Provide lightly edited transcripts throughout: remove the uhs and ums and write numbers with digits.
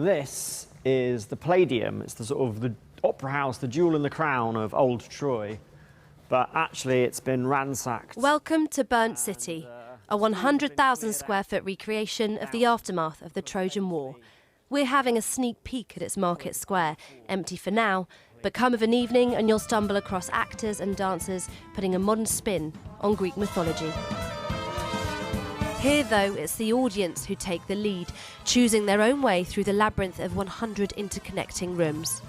This is the Palladium. It's the sort of the opera house, the jewel in the crown of old Troy. But actually it's been ransacked. Welcome to Burnt City, a 100,000 square foot recreation of the aftermath of the Trojan War. We're having a sneak peek at its market square, empty for now, but come of an evening and you'll stumble across actors and dancers putting a modern spin on Greek mythology. Here, though, it's the audience who take the lead, choosing their own way through the labyrinth of 100 interconnecting rooms.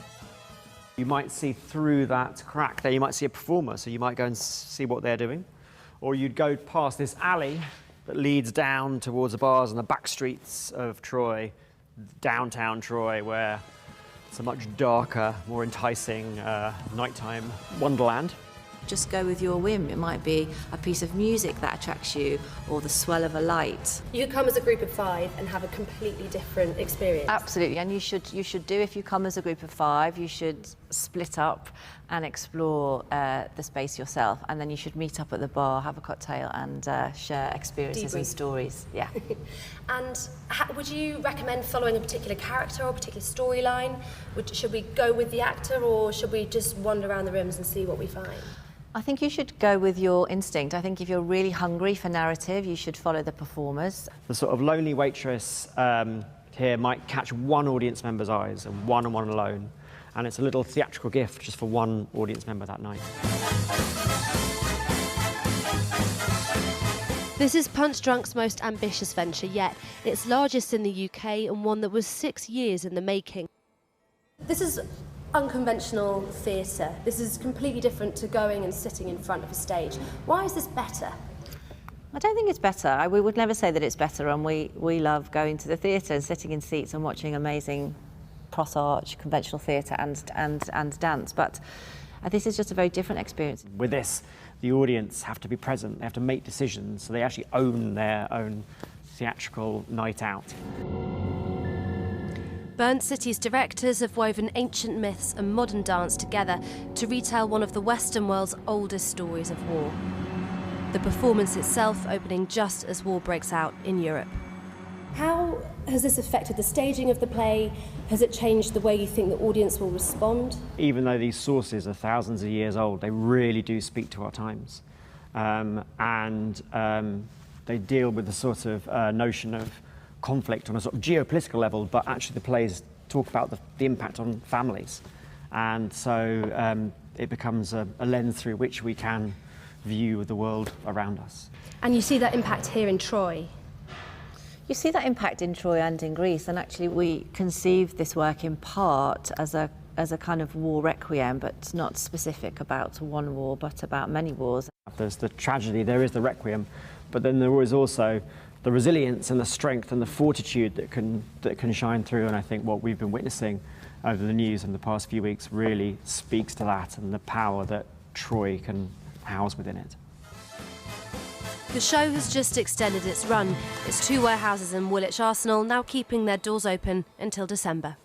You might see through that crack there, you might see a performer, so you might go and see what they're doing. Or you'd go past this alley that leads down towards the bars and the back streets of Troy, downtown Troy, where it's a much darker, more enticing nighttime wonderland. Just go with your whim. It might be a piece of music that attracts you or the swell of a light. You could come as a group of 5 and have a completely different experience. Absolutely, and you should do, if you come as a group of 5, you should split up and explore the space yourself, and then you should meet up at the bar, have a cocktail and share experiences and stories. Yeah. And would you recommend following a particular character or a particular storyline? Should we go with the actor or should we just wander around the rooms and see what we find? I think you should go with your instinct. I think if you're really hungry for narrative, you should follow the performers. The sort of lonely waitress here might catch one audience member's eyes, and one alone. And it's a little theatrical gift just for one audience member that night. This is Punchdrunk's most ambitious venture yet. It's largest in the UK and one that was 6 years in the making. This is unconventional theatre. This is completely different to going and sitting in front of a stage. Why is this better? I don't think it's better. We would never say that it's better, and we love going to the theatre and sitting in seats and watching amazing cross-arch conventional theatre and dance, but this is just a very different experience. With this, the audience have to be present, they have to make decisions, so they actually own their own theatrical night out. Burnt City's directors have woven ancient myths and modern dance together to retell one of the Western world's oldest stories of war. The performance itself opening just as war breaks out in Europe. How has this affected the staging of the play? Has it changed the way you think the audience will respond? Even though these sources are thousands of years old, they really do speak to our times. They deal with the sort of notion of conflict on a sort of geopolitical level, but actually the plays talk about the impact on families. And so it becomes a lens through which we can view the world around us. And you see that impact here in Troy? You see that impact in Troy and in Greece, and actually we conceived this work in part as a kind of war requiem, but not specific about one war, but about many wars. There's the tragedy, there is the requiem, but then there is also the resilience and the strength and the fortitude that can shine through, and I think what we've been witnessing over the news in the past few weeks really speaks to that and the power that Troy can house within it. The show has just extended its run. Its 2 warehouses in Woolwich Arsenal now keeping their doors open until December.